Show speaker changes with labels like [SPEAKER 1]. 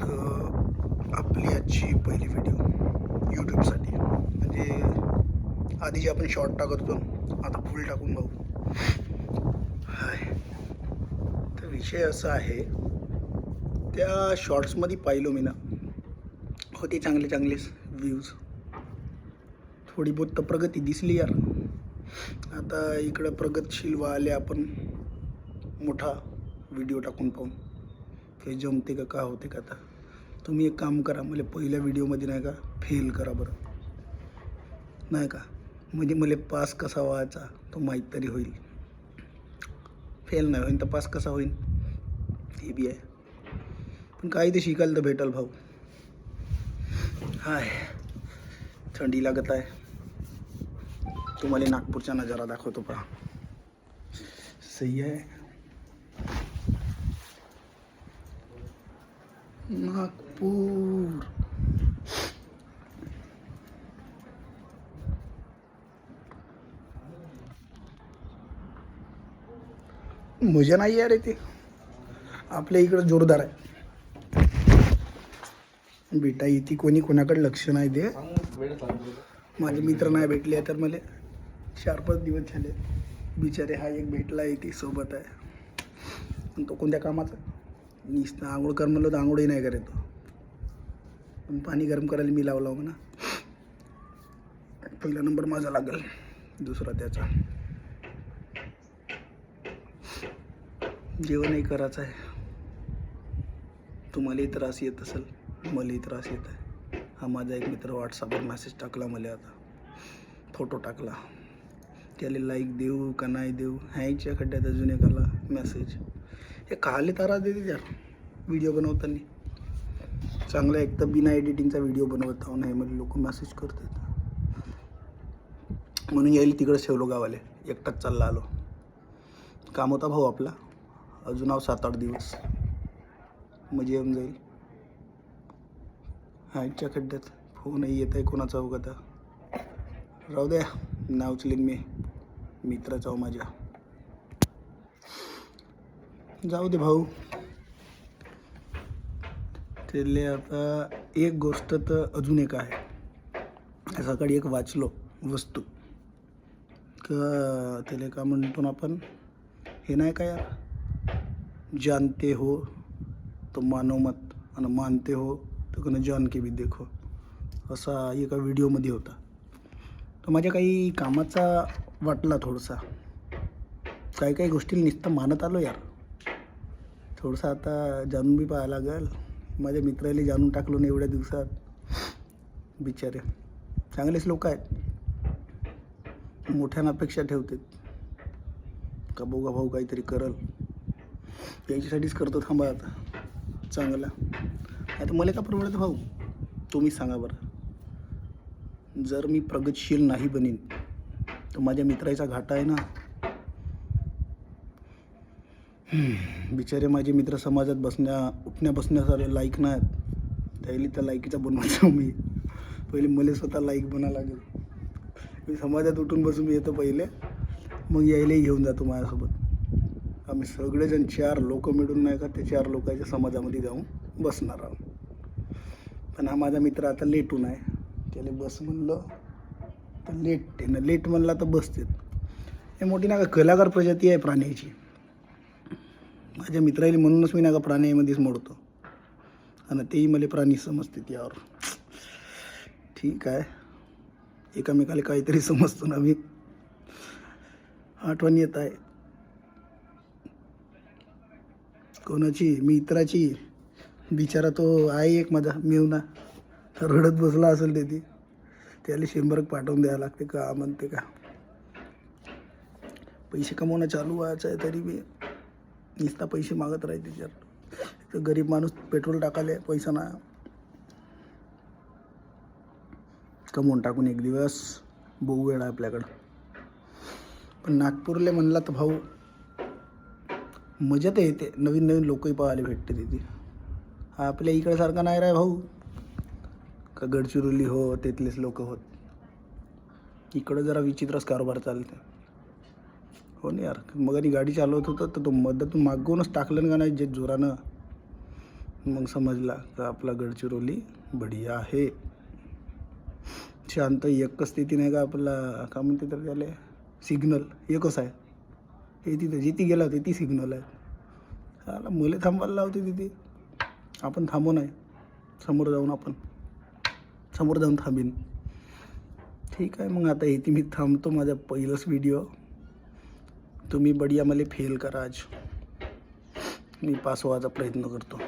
[SPEAKER 1] आपली आजची पहिली व्हिडिओ यूट्यूबसाठी. म्हणजे आधी जे आपण शॉर्ट टाकत होतो आता फुल टाकून भाऊ. हाय, तर विषय असा आहे, त्या शॉर्ट्समध्ये पाहिलो मी ना, होते चांगले चांगले व्ह्यूज, थोडी बहुत तर प्रगती दिसली यार. आता इकडं प्रगतशील व्हायला आपण मोठा व्हिडिओ टाकून पाहून हे जमते का होते का. आता तुम्ही एक काम करा, मला पहिल्या व्हिडिओमध्ये नाही का फेल करा बरं, नाही का, म्हणजे मला पास कसा व्हायचा तो माहीत तरी होईल. फेल नाही होईन तर पास कसा होईल हे बी आहे, पण काही ते शिकायला तर भेटल भाऊ. हाय, थंडी लागत आहे. तुम्हाला नागपूरचा नजारा दाखवतो पहा. सही आहे. नागपूर मजा नाही यार इथे. आपल्या इकडं जोरदार आहे बेटा. इथे कोणी कोणाकडे लक्ष नाही दे. माझे मित्र नाही भेटले तर मला 4-5 दिवस झाले. बिचारे हा एक भेटला इथे सोबत आहे, पण तो कोणत्या कामाचा. नुसतं आंघोळ कर म्हणलं तर आंघोळही नाही करत तो, पण पाणी गरम करायला मी लावला म्हणा. पहिला नंबर माझा लागेल, दुसरा त्याचा. जेवणही करायचं आहे. तुम्हालाही त्रास येत असेल, मलाही त्रास येत आहे. हा माझा एक मित्र व्हॉट्सअपवर मेसेज टाकला मला, आता फोटो टाकला. त्याला लाईक देऊ का नाही देऊ ह्याच्या खड्ड्यात अजून एक आला मेसेज. हे खाले त्रास देते यार व्हिडिओ बनवताना. चांगला एक तर बिना एडिटिंगचा व्हिडिओ बनवत आहो नाही मध्ये लोक मेसेज करतात, म्हणून यायला तिकडं ठेवलो गावाले. एकटाच चालला आलो. काम होता भाऊ आपला, अजून 7-8 दिवस मजा येऊन जाईल. ह्याच्या खड्ड्यात फोनही येत आहे कोणाचा उगाता. राहू द्या, नाव उचलीन मी मित्राचा हो माझ्या. जाऊ दे भाऊ. त्याले आता एक गोष्ट तर अजून एक आहे. सकाळी एक वाचलो वस्तू का, त्याला का म्हणतो ना आपण, हे नाही का यार, जानते हो तो मानो मत आणि मानते हो तो कन जान के भी देखो, असा एका व्हिडिओमध्ये होता. तो माझ्या काही कामाचा वाटला थोडासा. काही गोष्टी नुसतं मानत आलो यार. थोडंसं आता जाणून बी पाहायला लागेल. माझ्या मित्राला जाणून टाकलो ना एवढ्या दिवसात. बिचारे चांगलेच लोक आहेत, मोठ्यानं अपेक्षा ठेवतात का बघा भाऊ काहीतरी करल. याच्यासाठीच करतो थांबा आता चांगला. आता मला का परवडतं भाऊ, तुम्हीच सांगा बरं. जर मी प्रगतशील नाही बनीन तर माझ्या मित्राचा घाटा आहे ना. बिचारे माझे मित्र समाजात उठण्या बसण्यासारे लाईक नाहीत. त्याला त्या लायकीचा बनवायचा मी. पहिले मला स्वतः लाईक बनावं लागेल. मी समाजात उठून बसून येतो पहिले, मग यायलाही घेऊन जातो माझ्यासोबत. आम्ही सगळेजण 4 लोक मिळून नाही का त्या 4 लोकांच्या समाजामध्ये जाऊन बसणार आहोत. पण हा माझा मित्र आता लेटून आहे. त्याला बस म्हणलं तर लेट ना, लेट म्हणला तर बसतात. हे मोठी ना का कलाकार प्रजाती आहे प्राण्याची. माझ्या मित्राला म्हणूनच मी ना का प्राण्यामध्येच मोडतो, आणि तेही मला प्राणी समजते त्यावर. ठीक आहे, एकामेकाला काहीतरी समजतो ना मी. आठवण येत आहे कोणाची, मित्राची. बिचारा तो आहे एक माझा मेवना, रडत बसला असेल ते. त्याला 100 पाठवून द्यावं लागते का म्हणते का. पैसे कमवणं चालू व्हायचं आहे तरी बी नुसता पैसे मागत राहते त्याच्यावर. तर गरीब माणूस पेट्रोल टाकायला पैसा ना, कमवून टाकून एक दिवस बघू वेळ आहे आपल्याकडं. पण नागपूरला म्हणला तर भाऊ मजा तर येते. नवीन नवीन लोकही पाहायला भेटते तिथे. हा आपल्या इकडे नाही राह भाऊ का गडचिरोली हो तिथलेच लोक होत. इकडं जरा विचित्रच कारभार चालते हो ना यार. मग आणि गाडी चालवत होतं तर तो मध्यातून मागवूनच टाकलं का नाही जे जोरानं. मग समजला का आपला गडचिरोली बढिया आहे. शांत एकच स्थिती नाही का आपला, का म्हणते तर त्याला सिग्नल एकच आहे. हे तिथे जिथे गेला होते ती सिग्नल आहे. त्याला मुले थांबायला लावते तिथे, आपण थांबू नाही. समोर जाऊन थांबीन. ठीक आहे मग आता इथे मी थांबतो माझा पहिलाच व्हिडिओ. तुम्ही बढिया मला फेल करा आज. मी पास व्हायचा प्रयत्न करतो.